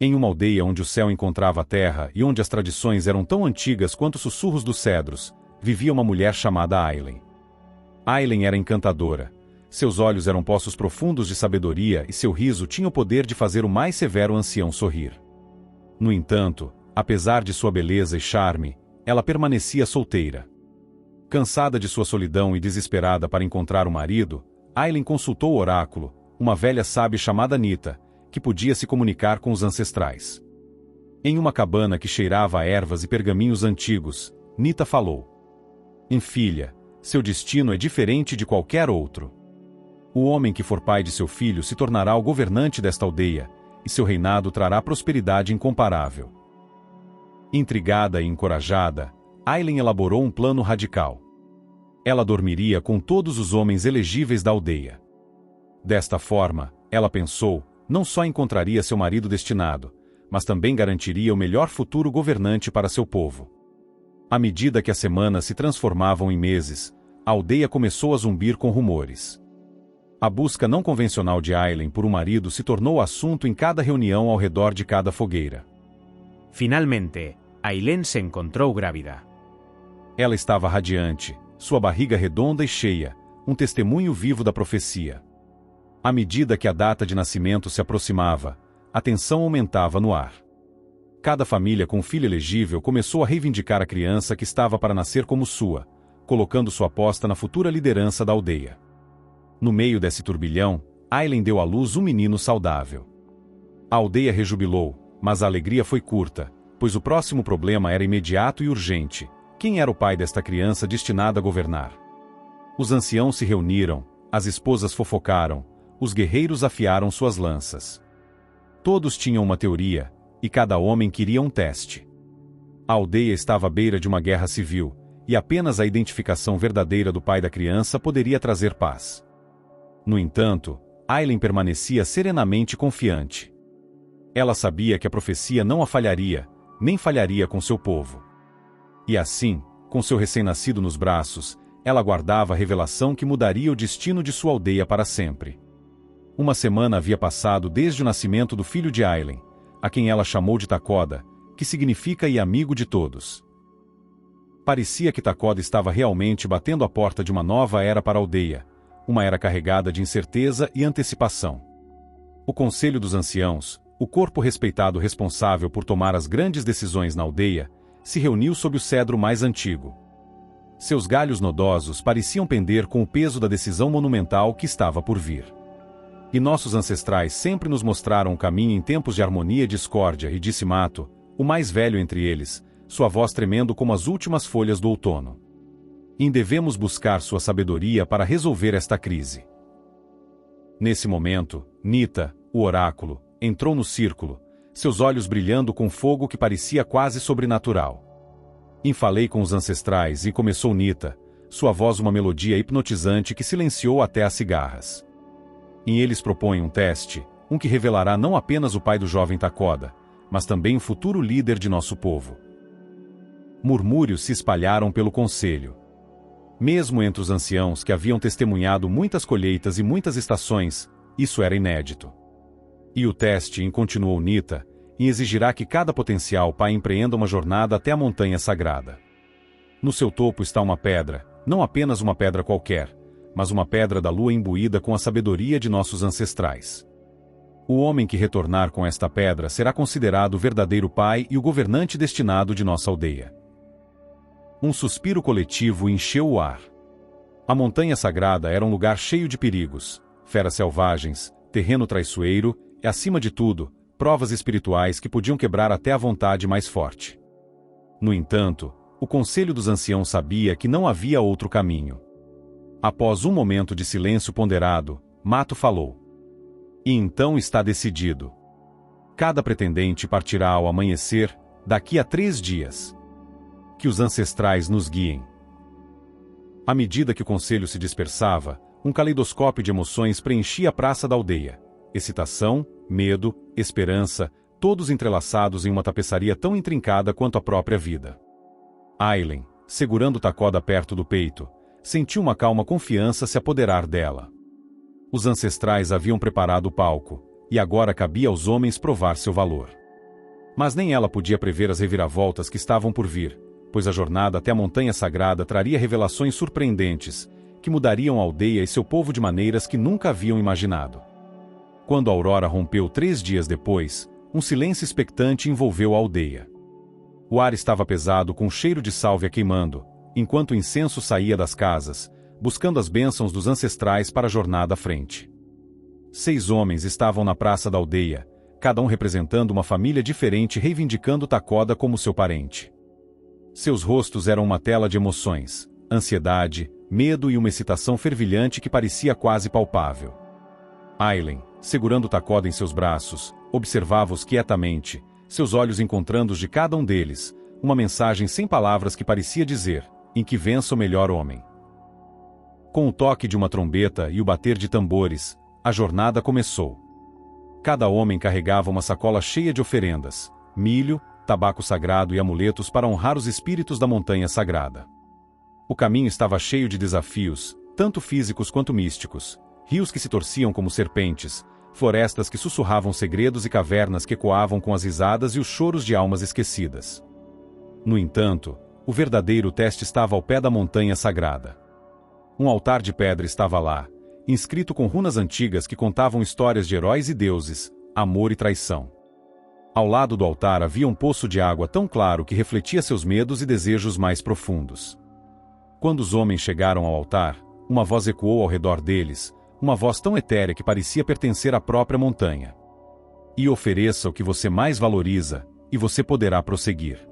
Em uma aldeia onde o céu encontrava a terra e onde as tradições eram tão antigas quanto os sussurros dos cedros, vivia uma mulher chamada Aileen. Aileen era encantadora. Seus olhos eram poços profundos de sabedoria e seu riso tinha o poder de fazer o mais severo ancião sorrir. No entanto, apesar de sua beleza e charme, ela permanecia solteira. Cansada de sua solidão e desesperada para encontrar um marido, Aileen consultou o oráculo, uma velha sábia chamada Nita, que podia se comunicar com os ancestrais. Em uma cabana que cheirava a ervas e pergaminhos antigos, Nita falou: "Filha, seu destino é diferente de qualquer outro. O homem que for pai de seu filho se tornará o governante desta aldeia, e seu reinado trará prosperidade incomparável." Intrigada e encorajada, Aileen elaborou um plano radical. Ela dormiria com todos os homens elegíveis da aldeia. Desta forma, ela pensou, não só encontraria seu marido destinado, mas também garantiria o melhor futuro governante para seu povo. À medida que as semanas se transformavam em meses, a aldeia começou a zumbir com rumores. A busca não convencional de Aileen por um marido se tornou assunto em cada reunião ao redor de cada fogueira. Finalmente, Aileen se encontrou grávida. Ela estava radiante, sua barriga redonda e cheia, um testemunho vivo da profecia. À medida que a data de nascimento se aproximava, a tensão aumentava no ar. Cada família com filho elegível começou a reivindicar a criança que estava para nascer como sua, colocando sua aposta na futura liderança da aldeia. No meio desse turbilhão, Aileen deu à luz um menino saudável. A aldeia rejubilou, mas a alegria foi curta, pois o próximo problema era imediato e urgente: quem era o pai desta criança destinada a governar? Os anciãos se reuniram, as esposas fofocaram, os guerreiros afiaram suas lanças. Todos tinham uma teoria, e cada homem queria um teste. A aldeia estava à beira de uma guerra civil, e apenas a identificação verdadeira do pai da criança poderia trazer paz. No entanto, Aileen permanecia serenamente confiante. Ela sabia que a profecia não a falharia, nem falharia com seu povo. E assim, com seu recém-nascido nos braços, ela aguardava a revelação que mudaria o destino de sua aldeia para sempre. Uma semana havia passado desde o nascimento do filho de Aileen, a quem ela chamou de Takoda, que significa e amigo de todos. Parecia que Takoda estava realmente batendo a porta de uma nova era para a aldeia, uma era carregada de incerteza e antecipação. O Conselho dos Anciãos, o corpo respeitado responsável por tomar as grandes decisões na aldeia, se reuniu sob o cedro mais antigo. Seus galhos nodosos pareciam pender com o peso da decisão monumental que estava por vir. E nossos ancestrais sempre nos mostraram o caminho em tempos de harmonia e discórdia, e disse Mato, o mais velho entre eles, sua voz tremendo como as últimas folhas do outono. E devemos buscar sua sabedoria para resolver esta crise. Nesse momento, Nita, o oráculo, entrou no círculo, seus olhos brilhando com fogo que parecia quase sobrenatural. Falei com os ancestrais e começou Nita, sua voz uma melodia hipnotizante que silenciou até as cigarras. E eles propõem um teste, um que revelará não apenas o pai do jovem Takoda, mas também o futuro líder de nosso povo. Murmúrios se espalharam pelo conselho. Mesmo entre os anciãos que haviam testemunhado muitas colheitas e muitas estações, isso era inédito. E o teste, continuou Nita, exigirá que cada potencial pai empreenda uma jornada até a montanha sagrada. No seu topo está uma pedra, não apenas uma pedra qualquer, mas uma pedra da lua imbuída com a sabedoria de nossos ancestrais. O homem que retornar com esta pedra será considerado o verdadeiro pai e o governante destinado de nossa aldeia. Um suspiro coletivo encheu o ar. A montanha sagrada era um lugar cheio de perigos, feras selvagens, terreno traiçoeiro e, acima de tudo, provas espirituais que podiam quebrar até a vontade mais forte. No entanto, o Conselho dos Anciãos sabia que não havia outro caminho. Após um momento de silêncio ponderado, Mato falou. E então está decidido. Cada pretendente partirá ao amanhecer, daqui a 3 dias. Que os ancestrais nos guiem. À medida que o conselho se dispersava, um caleidoscópio de emoções preenchia a praça da aldeia. Excitação, medo, esperança, todos entrelaçados em uma tapeçaria tão intrincada quanto a própria vida. Aileen, segurando Takoda perto do peito, sentiu uma calma confiança se apoderar dela. Os ancestrais haviam preparado o palco, e agora cabia aos homens provar seu valor. Mas nem ela podia prever as reviravoltas que estavam por vir, pois a jornada até a Montanha Sagrada traria revelações surpreendentes, que mudariam a aldeia e seu povo de maneiras que nunca haviam imaginado. Quando a aurora rompeu 3 dias depois, um silêncio expectante envolveu a aldeia. O ar estava pesado com um cheiro de sálvia queimando, enquanto o incenso saía das casas, buscando as bênçãos dos ancestrais para a jornada à frente. 6 homens estavam na praça da aldeia, cada um representando uma família diferente reivindicando Takoda como seu parente. Seus rostos eram uma tela de emoções, ansiedade, medo e uma excitação fervilhante que parecia quase palpável. Aileen, segurando Takoda em seus braços, observava-os quietamente, seus olhos encontrando os de cada um deles, uma mensagem sem palavras que parecia dizer, em que vença o melhor homem. Com o toque de uma trombeta e o bater de tambores, a jornada começou. Cada homem carregava uma sacola cheia de oferendas, milho, tabaco sagrado e amuletos para honrar os espíritos da Montanha Sagrada. O caminho estava cheio de desafios, tanto físicos quanto místicos, rios que se torciam como serpentes, florestas que sussurravam segredos e cavernas que ecoavam com as risadas e os choros de almas esquecidas. No entanto, o verdadeiro teste estava ao pé da Montanha Sagrada. Um altar de pedra estava lá, inscrito com runas antigas que contavam histórias de heróis e deuses, amor e traição. Ao lado do altar havia um poço de água tão claro que refletia seus medos e desejos mais profundos. Quando os homens chegaram ao altar, uma voz ecoou ao redor deles, uma voz tão etérea que parecia pertencer à própria montanha. E ofereça o que você mais valoriza, e você poderá prosseguir.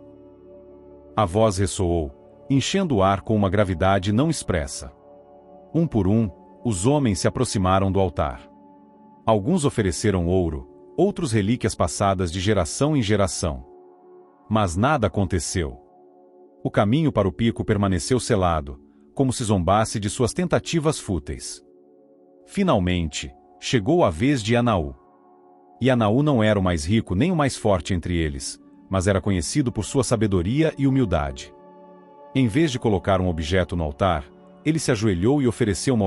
A voz ressoou, enchendo o ar com uma gravidade não expressa. Um por um, os homens se aproximaram do altar. Alguns ofereceram ouro, outros relíquias passadas de geração em geração. Mas nada aconteceu. O caminho para o pico permaneceu selado, como se zombasse de suas tentativas fúteis. Finalmente, chegou a vez de Yanaú. Yanaú não era o mais rico nem o mais forte entre eles, mas era conhecido por sua sabedoria e humildade. Em vez de colocar um objeto no altar, ele se ajoelhou e ofereceu uma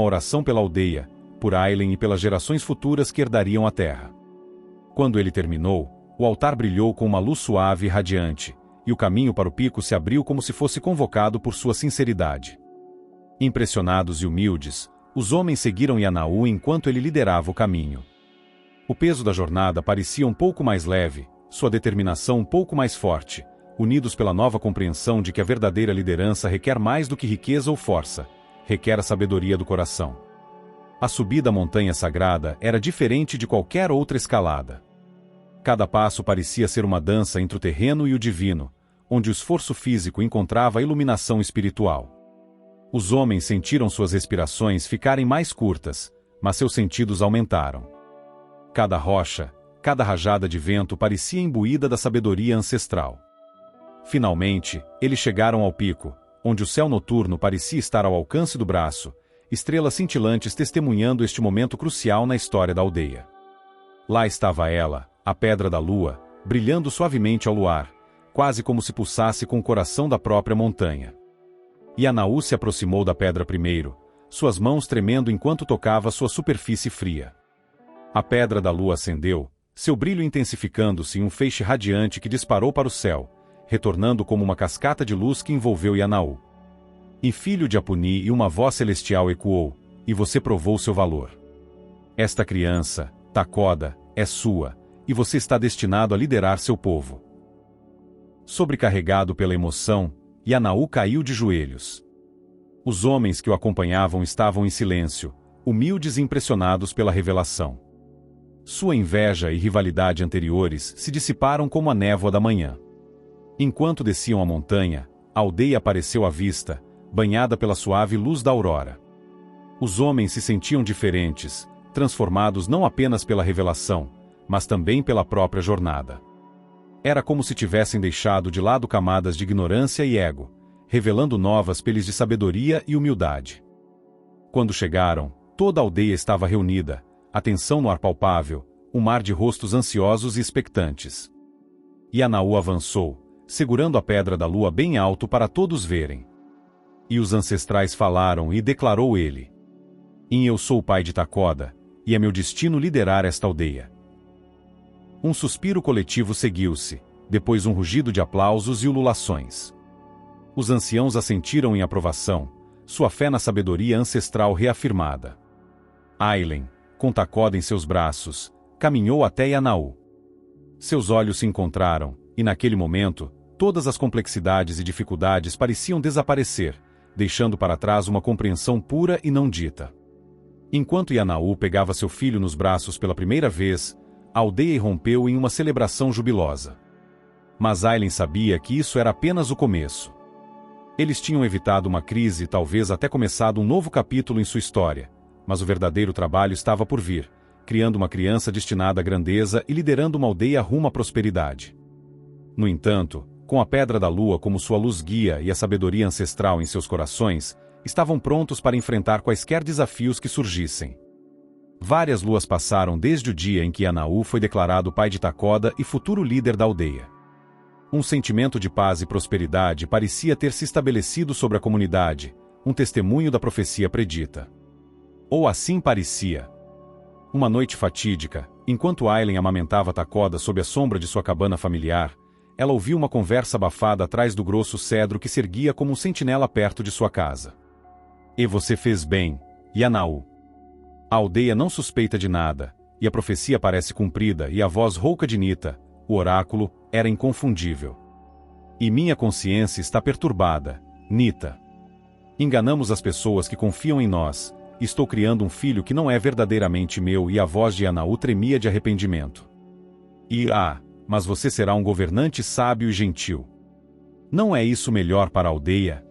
oração pela aldeia, por Aileen e pelas gerações futuras que herdariam a terra. Quando ele terminou, o altar brilhou com uma luz suave e radiante, e o caminho para o pico se abriu como se fosse convocado por sua sinceridade. Impressionados e humildes, os homens seguiram Yanaú enquanto ele liderava o caminho. O peso da jornada parecia um pouco mais leve, sua determinação um pouco mais forte, unidos pela nova compreensão de que a verdadeira liderança requer mais do que riqueza ou força, requer a sabedoria do coração. A subida à Montanha Sagrada era diferente de qualquer outra escalada. Cada passo parecia ser uma dança entre o terreno e o divino, onde o esforço físico encontrava a iluminação espiritual. Os homens sentiram suas respirações ficarem mais curtas, mas seus sentidos aumentaram. Cada rocha, cada rajada de vento parecia imbuída da sabedoria ancestral. Finalmente, eles chegaram ao pico, onde o céu noturno parecia estar ao alcance do braço, estrelas cintilantes testemunhando este momento crucial na história da aldeia. Lá estava ela, a Pedra da Lua, brilhando suavemente ao luar, quase como se pulsasse com o coração da própria montanha. Yanaú se aproximou da pedra primeiro, suas mãos tremendo enquanto tocava sua superfície fria. A Pedra da Lua acendeu, seu brilho intensificando-se em um feixe radiante que disparou para o céu, retornando como uma cascata de luz que envolveu Yanaú. E filho de Apuni, e uma voz celestial ecoou, e você provou seu valor. Esta criança, Takoda, é sua, e você está destinado a liderar seu povo. Sobrecarregado pela emoção, Yanaú caiu de joelhos. Os homens que o acompanhavam estavam em silêncio, humildes e impressionados pela revelação. Sua inveja e rivalidade anteriores se dissiparam como a névoa da manhã. Enquanto desciam a montanha, a aldeia apareceu à vista, banhada pela suave luz da aurora. Os homens se sentiam diferentes, transformados não apenas pela revelação, mas também pela própria jornada. Era como se tivessem deixado de lado camadas de ignorância e ego, revelando novas peles de sabedoria e humildade. Quando chegaram, toda a aldeia estava reunida, a tensão no ar palpável, um mar de rostos ansiosos e expectantes. Yanaú avançou, segurando a Pedra da Lua bem alto para todos verem. E os ancestrais falaram e declarou ele: Eu sou o pai de Takoda, e é meu destino liderar esta aldeia. Um suspiro coletivo seguiu-se, depois um rugido de aplausos e ululações. Os anciãos assentiram em aprovação, sua fé na sabedoria ancestral reafirmada. Aileen, com Takoda em seus braços, caminhou até Yanaú. Seus olhos se encontraram, e naquele momento, todas as complexidades e dificuldades pareciam desaparecer, deixando para trás uma compreensão pura e não dita. Enquanto Yanaú pegava seu filho nos braços pela primeira vez, a aldeia irrompeu em uma celebração jubilosa. Mas Aileen sabia que isso era apenas o começo. Eles tinham evitado uma crise e talvez até começado um novo capítulo em sua história, mas o verdadeiro trabalho estava por vir, criando uma criança destinada à grandeza e liderando uma aldeia rumo à prosperidade. No entanto, com a Pedra da Lua como sua luz guia e a sabedoria ancestral em seus corações, estavam prontos para enfrentar quaisquer desafios que surgissem. Várias luas passaram desde o dia em que Yanaú foi declarado pai de Takoda e futuro líder da aldeia. Um sentimento de paz e prosperidade parecia ter se estabelecido sobre a comunidade, um testemunho da profecia predita. Ou assim parecia. Uma noite fatídica, enquanto Aileen amamentava Takoda sob a sombra de sua cabana familiar, ela ouviu uma conversa abafada atrás do grosso cedro que se erguia como um sentinela perto de sua casa. E você fez bem, Yanaú. A aldeia não suspeita de nada, e a profecia parece cumprida e a voz rouca de Nita, o oráculo, era inconfundível. E minha consciência está perturbada, Nita. Enganamos as pessoas que confiam em nós, e estou criando um filho que não é verdadeiramente meu e a voz de Yanaú tremia de arrependimento. Mas você será um governante sábio e gentil. Não é isso melhor para a aldeia?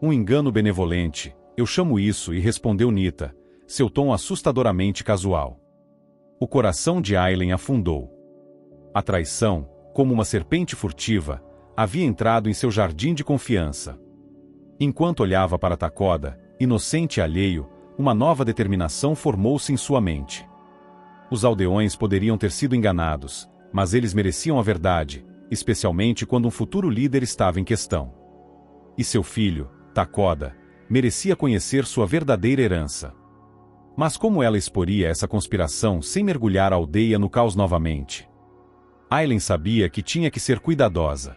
Um engano benevolente, eu chamo isso, e respondeu Nita, seu tom assustadoramente casual. O coração de Aileen afundou. A traição, como uma serpente furtiva, havia entrado em seu jardim de confiança. Enquanto olhava para Takoda, inocente e alheio, uma nova determinação formou-se em sua mente. Os aldeões poderiam ter sido enganados, mas eles mereciam a verdade, especialmente quando um futuro líder estava em questão. E seu filho, Takoda, merecia conhecer sua verdadeira herança. Mas como ela exporia essa conspiração sem mergulhar a aldeia no caos novamente? Aileen sabia que tinha que ser cuidadosa.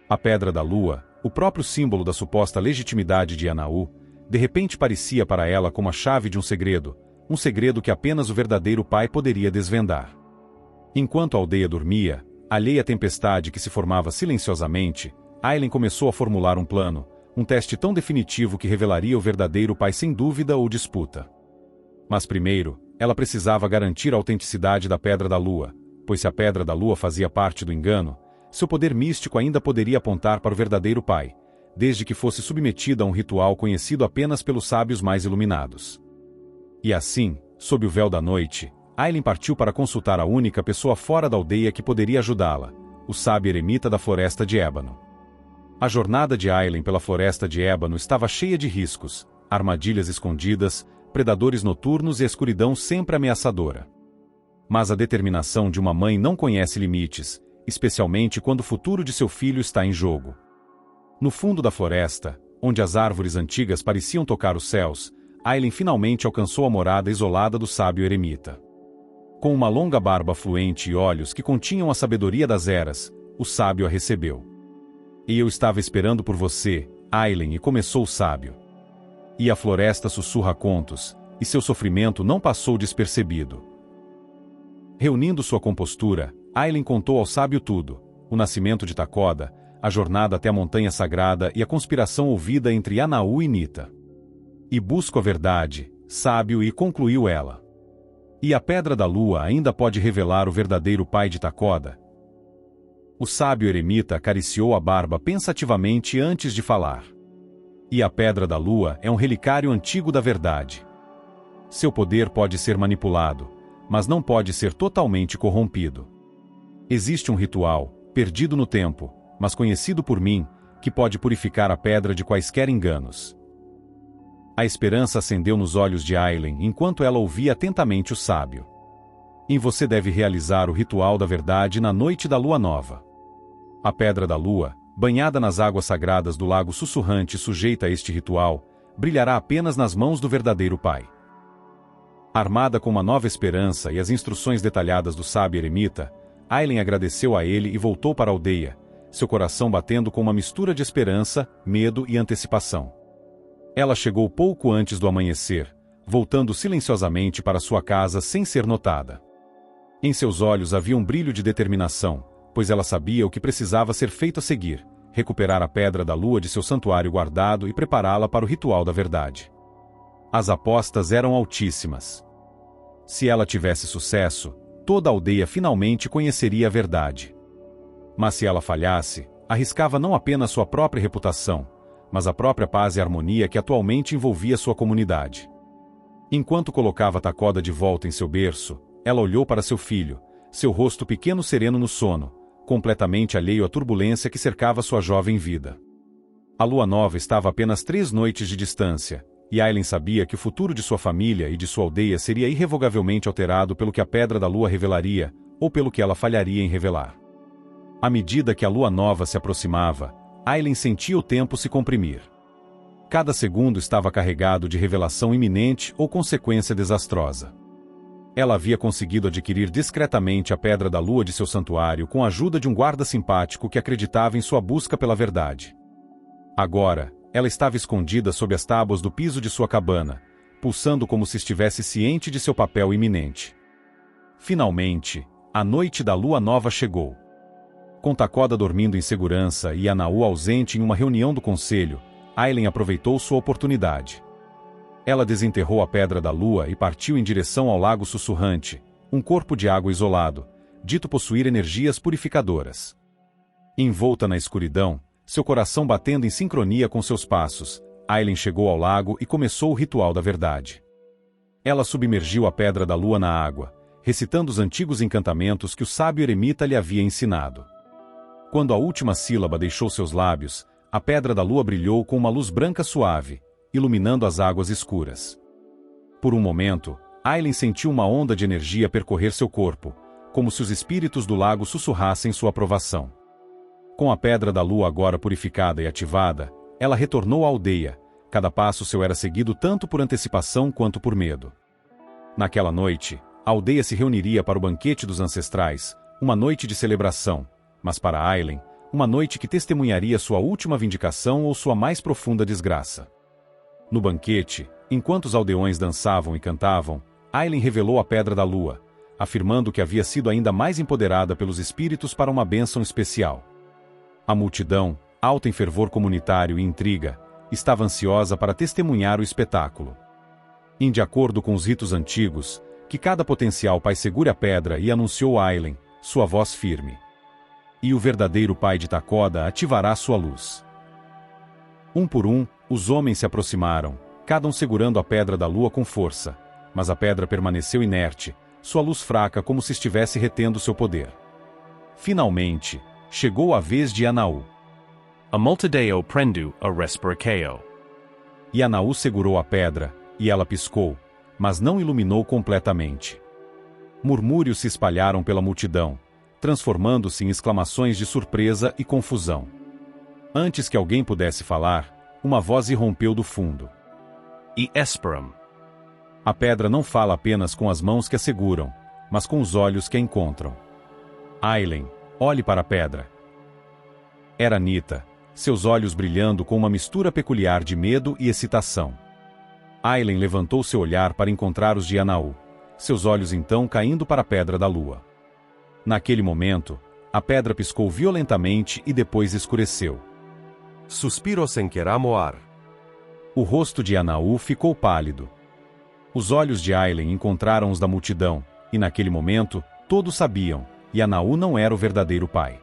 A Pedra da Lua, o próprio símbolo da suposta legitimidade de Yanaú, de repente parecia para ela como a chave de um segredo que apenas o verdadeiro pai poderia desvendar. Enquanto a aldeia dormia, alheia à tempestade que se formava silenciosamente, Aileen começou a formular um plano, um teste tão definitivo que revelaria o verdadeiro pai sem dúvida ou disputa. Mas primeiro, ela precisava garantir a autenticidade da Pedra da Lua, pois se a Pedra da Lua fazia parte do engano, seu poder místico ainda poderia apontar para o verdadeiro pai, desde que fosse submetida a um ritual conhecido apenas pelos sábios mais iluminados. E assim, sob o véu da noite, Aileen partiu para consultar a única pessoa fora da aldeia que poderia ajudá-la, o sábio eremita da Floresta de Ébano. A jornada de Aileen pela Floresta de Ébano estava cheia de riscos, armadilhas escondidas, predadores noturnos e escuridão sempre ameaçadora. Mas a determinação de uma mãe não conhece limites, especialmente quando o futuro de seu filho está em jogo. No fundo da floresta, onde as árvores antigas pareciam tocar os céus, Aileen finalmente alcançou a morada isolada do sábio eremita. Com uma longa barba fluente e olhos que continham a sabedoria das eras, o sábio a recebeu. E eu estava esperando por você, Aileen, e começou o sábio. E a floresta sussurra contos, e seu sofrimento não passou despercebido. Reunindo sua compostura, Aileen contou ao sábio tudo, o nascimento de Takoda, a jornada até a montanha sagrada e a conspiração ouvida entre Yanaú e Nita. E busco a verdade, sábio, e concluiu ela. E a Pedra da Lua ainda pode revelar o verdadeiro pai de Takoda? O sábio eremita acariciou a barba pensativamente antes de falar. E a Pedra da Lua é um relicário antigo da verdade. Seu poder pode ser manipulado, mas não pode ser totalmente corrompido. Existe um ritual, perdido no tempo, mas conhecido por mim, que pode purificar a pedra de quaisquer enganos. A esperança acendeu nos olhos de Aileen enquanto ela ouvia atentamente o sábio. E você deve realizar o ritual da verdade na noite da lua nova. A Pedra da Lua, banhada nas águas sagradas do lago sussurrante sujeita a este ritual, brilhará apenas nas mãos do verdadeiro pai. Armada com uma nova esperança e as instruções detalhadas do sábio eremita, Aileen agradeceu a ele e voltou para a aldeia, seu coração batendo com uma mistura de esperança, medo e antecipação. Ela chegou pouco antes do amanhecer, voltando silenciosamente para sua casa sem ser notada. Em seus olhos havia um brilho de determinação, pois ela sabia o que precisava ser feito a seguir: recuperar a pedra da lua de seu santuário guardado e prepará-la para o ritual da verdade. As apostas eram altíssimas. Se ela tivesse sucesso, toda a aldeia finalmente conheceria a verdade. Mas se ela falhasse, arriscava não apenas sua própria reputação, mas a própria paz e harmonia que atualmente envolvia sua comunidade. Enquanto colocava Takoda de volta em seu berço, ela olhou para seu filho, seu rosto pequeno sereno no sono, completamente alheio à turbulência que cercava sua jovem vida. A lua nova estava a apenas 3 noites de distância, e Aileen sabia que o futuro de sua família e de sua aldeia seria irrevogavelmente alterado pelo que a pedra da lua revelaria, ou pelo que ela falharia em revelar. À medida que a lua nova se aproximava, Aileen sentia o tempo se comprimir. Cada segundo estava carregado de revelação iminente ou consequência desastrosa. Ela havia conseguido adquirir discretamente a pedra da lua de seu santuário com a ajuda de um guarda simpático que acreditava em sua busca pela verdade. Agora, ela estava escondida sob as tábuas do piso de sua cabana, pulsando como se estivesse ciente de seu papel iminente. Finalmente, a noite da lua nova chegou. Com Takoda dormindo em segurança e Anaú ausente em uma reunião do conselho, Aileen aproveitou sua oportunidade. Ela desenterrou a pedra da lua e partiu em direção ao lago sussurrante, um corpo de água isolado, dito possuir energias purificadoras. Envolta na escuridão, seu coração batendo em sincronia com seus passos, Aileen chegou ao lago e começou o ritual da verdade. Ela submergiu a pedra da lua na água, recitando os antigos encantamentos que o sábio eremita lhe havia ensinado. Quando a última sílaba deixou seus lábios, a pedra da lua brilhou com uma luz branca suave, iluminando as águas escuras. Por um momento, Aileen sentiu uma onda de energia percorrer seu corpo, como se os espíritos do lago sussurrassem sua aprovação. Com a pedra da lua agora purificada e ativada, ela retornou à aldeia. Cada passo seu era seguido tanto por antecipação quanto por medo. Naquela noite, a aldeia se reuniria para o banquete dos ancestrais, uma noite de celebração, mas para Aileen, uma noite que testemunharia sua última vindicação ou sua mais profunda desgraça. No banquete, enquanto os aldeões dançavam e cantavam, Aileen revelou a pedra da lua, afirmando que havia sido ainda mais empoderada pelos espíritos para uma bênção especial. A multidão, alta em fervor comunitário e intriga, estava ansiosa para testemunhar o espetáculo. De acordo com os ritos antigos, que cada potencial pai segure a pedra e anunciou a Aileen, sua voz firme. E o verdadeiro pai de Takoda ativará sua luz. Um por um, os homens se aproximaram, cada um segurando a pedra da lua com força, mas a pedra permaneceu inerte, sua luz fraca como se estivesse retendo seu poder. Finalmente, chegou a vez de Anaú. A multideo prendu a resperkeo. E Anaú segurou a pedra, e ela piscou, mas não iluminou completamente. Murmúrios se espalharam pela multidão, transformando-se em exclamações de surpresa e confusão. Antes que alguém pudesse falar, uma voz irrompeu do fundo. E esperam. A pedra não fala apenas com as mãos que a seguram, mas com os olhos que a encontram. Aileen, olhe para a pedra. Era Nita, seus olhos brilhando com uma mistura peculiar de medo e excitação. Aileen levantou seu olhar para encontrar os de Anaú, seus olhos então caindo para a pedra da lua. Naquele momento, a pedra piscou violentamente e depois escureceu. Suspiro sem querer moar. O rosto de Anaú ficou pálido. Os olhos de Aileen encontraram os da multidão, e naquele momento, todos sabiam, e Anaú não era o verdadeiro pai.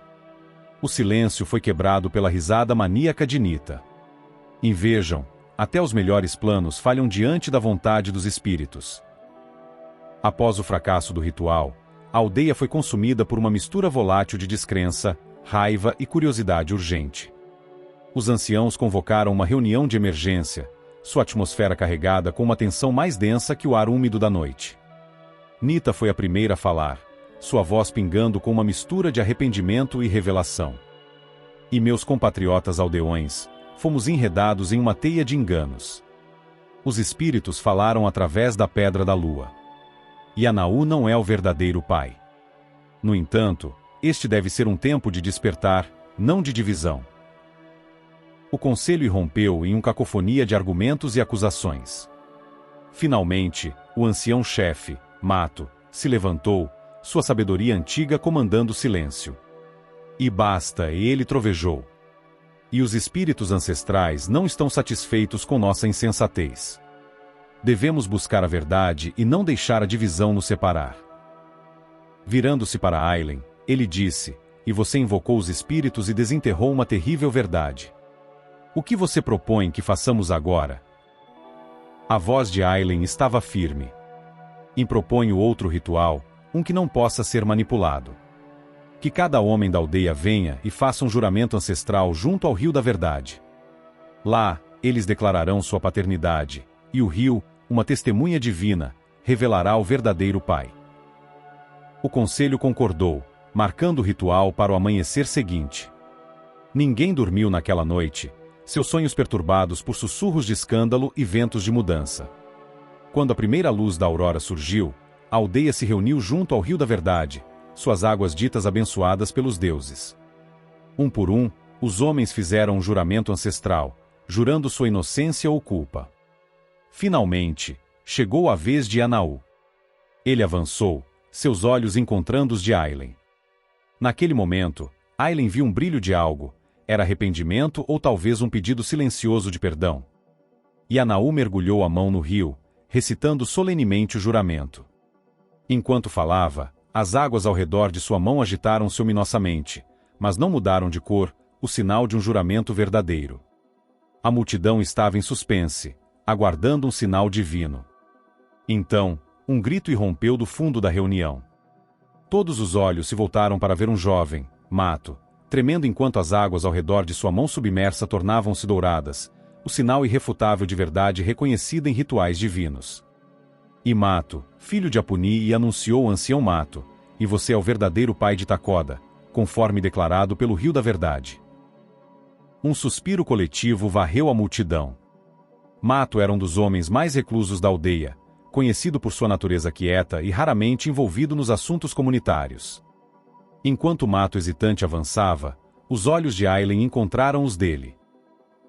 O silêncio foi quebrado pela risada maníaca de Nita. E vejam, até os melhores planos falham diante da vontade dos espíritos. Após o fracasso do ritual, a aldeia foi consumida por uma mistura volátil de descrença, raiva e curiosidade urgente. Os anciãos convocaram uma reunião de emergência, sua atmosfera carregada com uma tensão mais densa que o ar úmido da noite. Nita foi a primeira a falar, sua voz pingando com uma mistura de arrependimento e revelação. E meus compatriotas aldeões, fomos enredados em uma teia de enganos. Os espíritos falaram através da pedra da lua. Anaú não é o verdadeiro pai. No entanto, este deve ser um tempo de despertar, não de divisão. O conselho irrompeu em uma cacofonia de argumentos e acusações. Finalmente, o ancião-chefe, Mato, se levantou, sua sabedoria antiga comandando o silêncio. E basta, ele trovejou. E os espíritos ancestrais não estão satisfeitos com nossa insensatez. Devemos buscar a verdade e não deixar a divisão nos separar. Virando-se para Aileen, ele disse, e você invocou os espíritos e desenterrou uma terrível verdade. O que você propõe que façamos agora? A voz de Aileen estava firme. Proponho outro ritual, um que não possa ser manipulado. Que cada homem da aldeia venha e faça um juramento ancestral junto ao Rio da Verdade. Lá, eles declararão sua paternidade, e o rio, uma testemunha divina, revelará o verdadeiro pai. O conselho concordou, marcando o ritual para o amanhecer seguinte. Ninguém dormiu naquela noite, seus sonhos perturbados por sussurros de escândalo e ventos de mudança. Quando a primeira luz da aurora surgiu, a aldeia se reuniu junto ao Rio da Verdade, suas águas ditas abençoadas pelos deuses. Um por um, os homens fizeram um juramento ancestral, jurando sua inocência ou culpa. Finalmente, chegou a vez de Anaú. Ele avançou, seus olhos encontrando os de Aileen. Naquele momento, Aileen viu um brilho de algo, era arrependimento ou talvez um pedido silencioso de perdão. E Anaú mergulhou a mão no rio, recitando solenemente o juramento. Enquanto falava, as águas ao redor de sua mão agitaram-se ominosamente, mas não mudaram de cor, o sinal de um juramento verdadeiro. A multidão estava em suspense, aguardando um sinal divino. Então, um grito irrompeu do fundo da reunião. Todos os olhos se voltaram para ver um jovem, Mato, tremendo enquanto as águas ao redor de sua mão submersa tornavam-se douradas, o sinal irrefutável de verdade reconhecida em rituais divinos. E Mato, filho de Apuni, e anunciou o ancião Mato, e você é o verdadeiro pai de Takoda, conforme declarado pelo Rio da Verdade. Um suspiro coletivo varreu a multidão. Mato era um dos homens mais reclusos da aldeia, conhecido por sua natureza quieta e raramente envolvido nos assuntos comunitários. Enquanto Mato hesitante avançava, os olhos de Aileen encontraram os dele.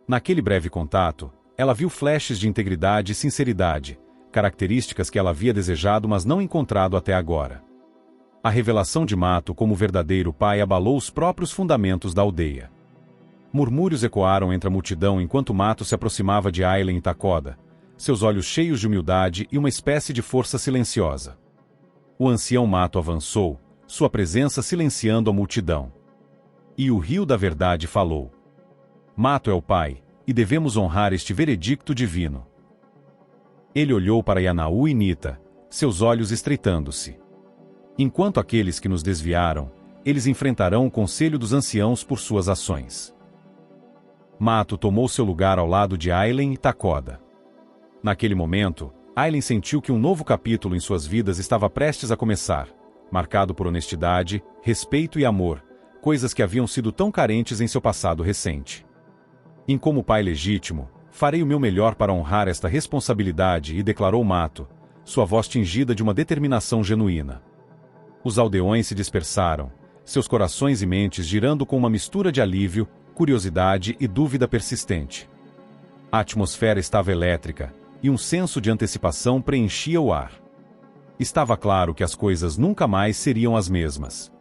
Naquele breve contato, ela viu flashes de integridade e sinceridade, características que ela havia desejado mas não encontrado até agora. A revelação de Mato como verdadeiro pai abalou os próprios fundamentos da aldeia. Murmúrios ecoaram entre a multidão enquanto Mato se aproximava de Aileen e Takoda, seus olhos cheios de humildade e uma espécie de força silenciosa. O ancião Mato avançou, sua presença silenciando a multidão. E o Rio da Verdade falou. Mato é o pai, e devemos honrar este veredicto divino. Ele olhou para Anaú e Nita, seus olhos estreitando-se. Enquanto aqueles que nos desviaram, eles enfrentarão o conselho dos anciãos por suas ações. Mato tomou seu lugar ao lado de Aileen e Takoda. Naquele momento, Aileen sentiu que um novo capítulo em suas vidas estava prestes a começar, marcado por honestidade, respeito e amor, coisas que haviam sido tão carentes em seu passado recente. Como pai legítimo, farei o meu melhor para honrar esta responsabilidade, e declarou Mato, sua voz tingida de uma determinação genuína. Os aldeões se dispersaram, seus corações e mentes girando com uma mistura de alívio, curiosidade e dúvida persistente. A atmosfera estava elétrica, e um senso de antecipação preenchia o ar. Estava claro que as coisas nunca mais seriam as mesmas.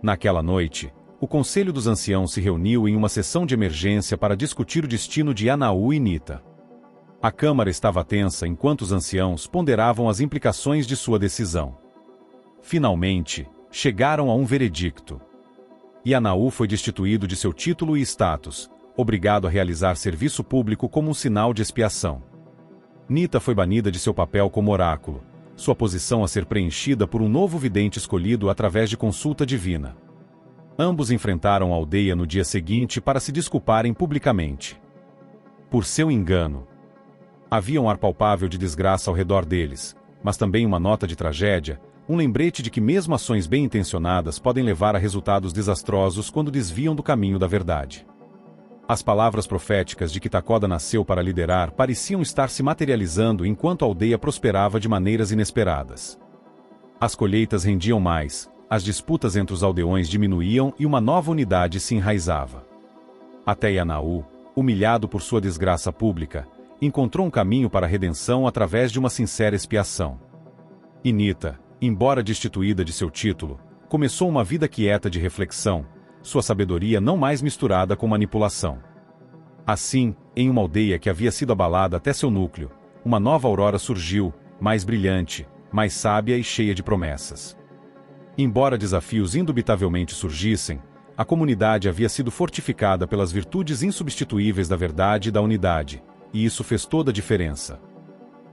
Naquela noite, o Conselho dos Anciãos se reuniu em uma sessão de emergência para discutir o destino de Anaú e Nita. A Câmara estava tensa enquanto os anciãos ponderavam as implicações de sua decisão. Finalmente, chegaram a um veredicto. Anaú foi destituído de seu título e status, obrigado a realizar serviço público como um sinal de expiação. Nita foi banida de seu papel como oráculo, sua posição a ser preenchida por um novo vidente escolhido através de consulta divina. Ambos enfrentaram a aldeia no dia seguinte para se desculparem publicamente. Por seu engano. Havia um ar palpável de desgraça ao redor deles, mas também uma nota de tragédia, um lembrete de que mesmo ações bem-intencionadas podem levar a resultados desastrosos quando desviam do caminho da verdade. As palavras proféticas de que Takoda nasceu para liderar pareciam estar se materializando enquanto a aldeia prosperava de maneiras inesperadas. As colheitas rendiam mais, as disputas entre os aldeões diminuíam e uma nova unidade se enraizava. Até Yanaú, humilhado por sua desgraça pública, encontrou um caminho para a redenção através de uma sincera expiação. Inita, embora destituída de seu título, começou uma vida quieta de reflexão, sua sabedoria não mais misturada com manipulação. Assim, em uma aldeia que havia sido abalada até seu núcleo, uma nova aurora surgiu, mais brilhante, mais sábia e cheia de promessas. Embora desafios indubitavelmente surgissem, a comunidade havia sido fortificada pelas virtudes insubstituíveis da verdade e da unidade, e isso fez toda a diferença.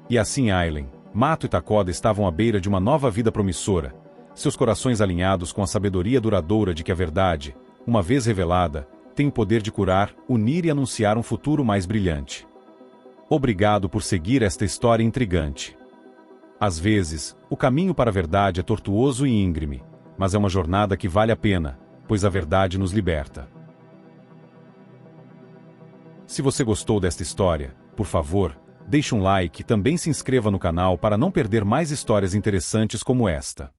E assim Aileen, Mato e Takoda estavam à beira de uma nova vida promissora, seus corações alinhados com a sabedoria duradoura de que a verdade, uma vez revelada, tem o poder de curar, unir e anunciar um futuro mais brilhante. Obrigado por seguir esta história intrigante. Às vezes, o caminho para a verdade é tortuoso e íngreme, mas é uma jornada que vale a pena, pois a verdade nos liberta. Se você gostou desta história, por favor, deixe um like e também se inscreva no canal para não perder mais histórias interessantes como esta.